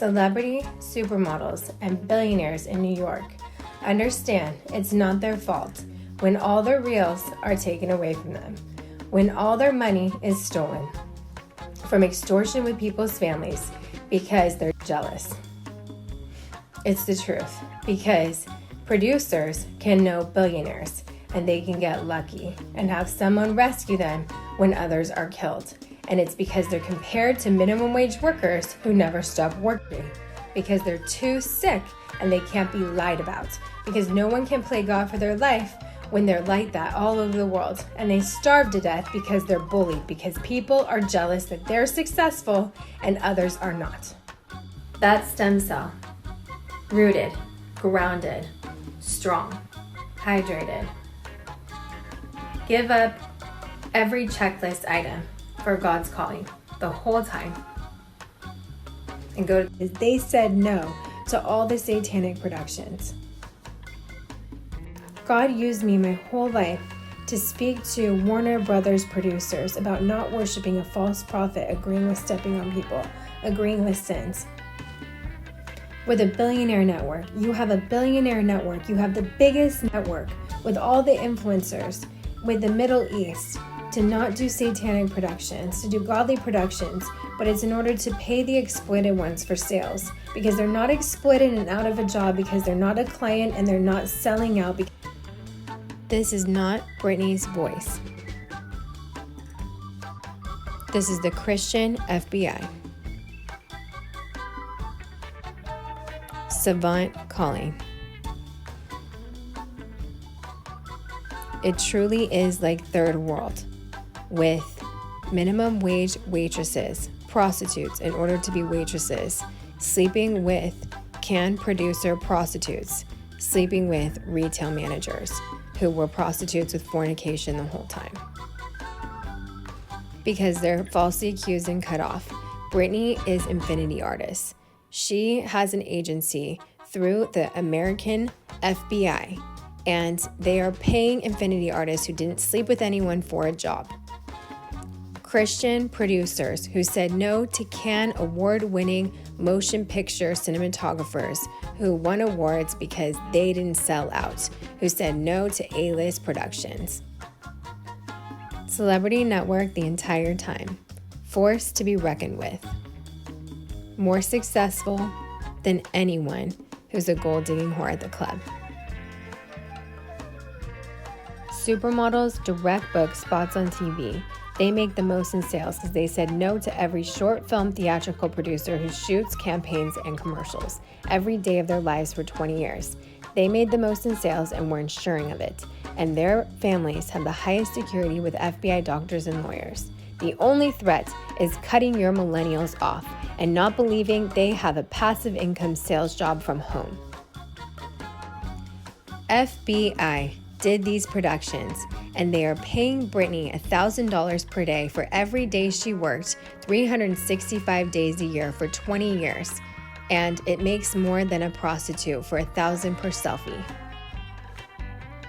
Celebrity supermodels and billionaires in New York understand it's not their fault when all their reels are taken away from them, when all their money is stolen, from extortion with people's families because they're jealous. It's the truth, because producers can know billionaires and they can get lucky and have someone rescue them when others are killed. And it's because they're compared to minimum wage workers who never stop working, because they're too sick and they can't be lied about, because no one can play God for their life when they're like that all over the world, and they starve to death because they're bullied, because people are jealous that they're successful and others are not. That's stem cell. Rooted, grounded, strong, hydrated. Give up every checklist item for God's calling the whole time. And go to, they said no to all the satanic productions. God used me my whole life to speak to Warner Brothers producers about not worshiping a false prophet, agreeing with stepping on people, agreeing with sins. With a billionaire network, you have a billionaire network. You have the biggest network with all the influencers, with the Middle East, to not do satanic productions, to do godly productions, but it's in order to pay the exploited ones for sales, because they're not exploited and out of a job because they're not a client and they're not selling out. This is not Britney's voice. This is the Christian FBI. Savant calling. It truly is like third world, with minimum wage waitresses, prostitutes in order to be waitresses, sleeping with can producer prostitutes, sleeping with retail managers who were prostitutes with fornication the whole time. Because they're falsely accused and cut off. Britney is Infinity Artists. She has an agency through the American FBI, and they are paying Infinity Artists who didn't sleep with anyone for a job. Christian producers who said no to Cannes award-winning motion picture cinematographers who won awards because they didn't sell out, who said no to A-list productions. Celebrity network the entire time, forced to be reckoned with. More successful than anyone who's a gold-digging whore at the club. Supermodels direct book spots on TV. They make the most in sales because they said no to every short film theatrical producer who shoots campaigns and commercials every day of their lives for 20 years. They made the most in sales and were ensuring of it. And their families have the highest security with FBI doctors and lawyers. The only threat is cutting your millennials off and not believing they have a passive income sales job from home. FBI did these productions, and they are paying Britney $1,000 per day for every day she worked 365 days a year for 20 years, and it makes more than a prostitute for $1,000 per selfie.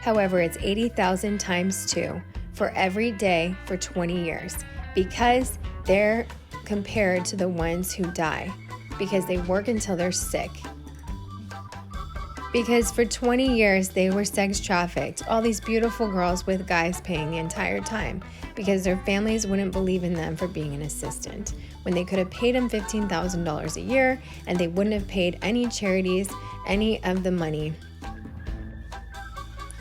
However, it's $80,000 times 2 for every day for 20 years, because they're compared to the ones who die, because they work until they're sick. Because for 20 years, they were sex trafficked, all these beautiful girls with guys paying the entire time, because their families wouldn't believe in them for being an assistant, when they could have paid them $15,000 a year, and they wouldn't have paid any charities any of the money.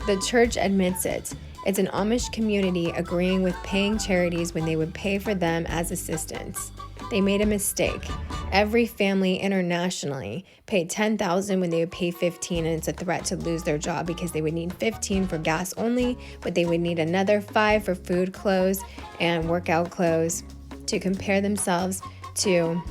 The church admits it. It's an Amish community agreeing with paying charities when they would pay for them as assistants. They made a mistake. Every family internationally paid $10,000 when they would pay $15,000, and it's a threat to lose their job because they would need $15,000 for gas only, but they would need another $5,000 for food, clothes, and workout clothes to compare themselves to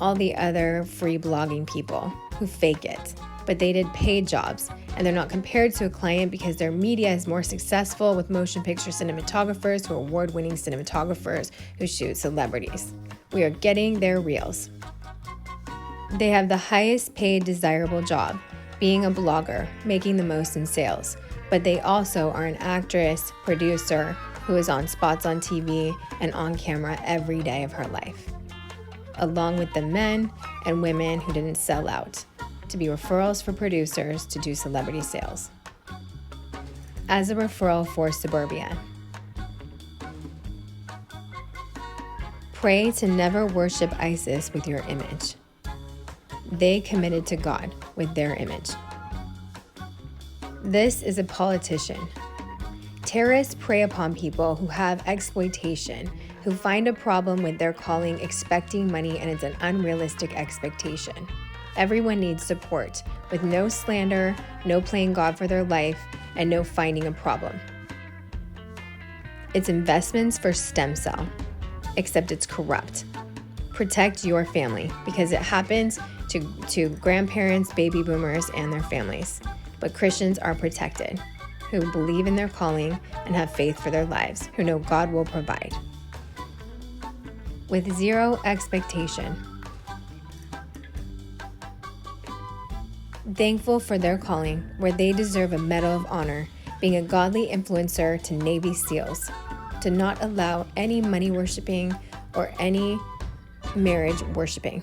all the other free blogging people who fake it. But they did paid jobs, and they're not compared to a client because their media is more successful with motion picture cinematographers who are award-winning cinematographers who shoot celebrities. We are getting their reels. They have the highest paid desirable job, being a blogger, making the most in sales. But they also are an actress, producer, who is on spots on TV and on camera every day of her life. Along with the men and women who didn't sell out, to be referrals for producers to do celebrity sales. As a referral for suburbia, pray to never worship ISIS with your image. They committed to God with their image. This is a politician. Terrorists prey upon people who have exploitation, who find a problem with their calling expecting money, and it's an unrealistic expectation. Everyone needs support, with no slander, no playing God for their life, and no finding a problem. It's investments for stem cell, except it's corrupt. Protect your family, because it happens to grandparents, baby boomers, and their families. But Christians are protected, who believe in their calling and have faith for their lives, who know God will provide. With zero expectation. Thankful for their calling, where they deserve a medal of honor, being a godly influencer to Navy SEALs, to not allow any money worshiping or any marriage worshiping.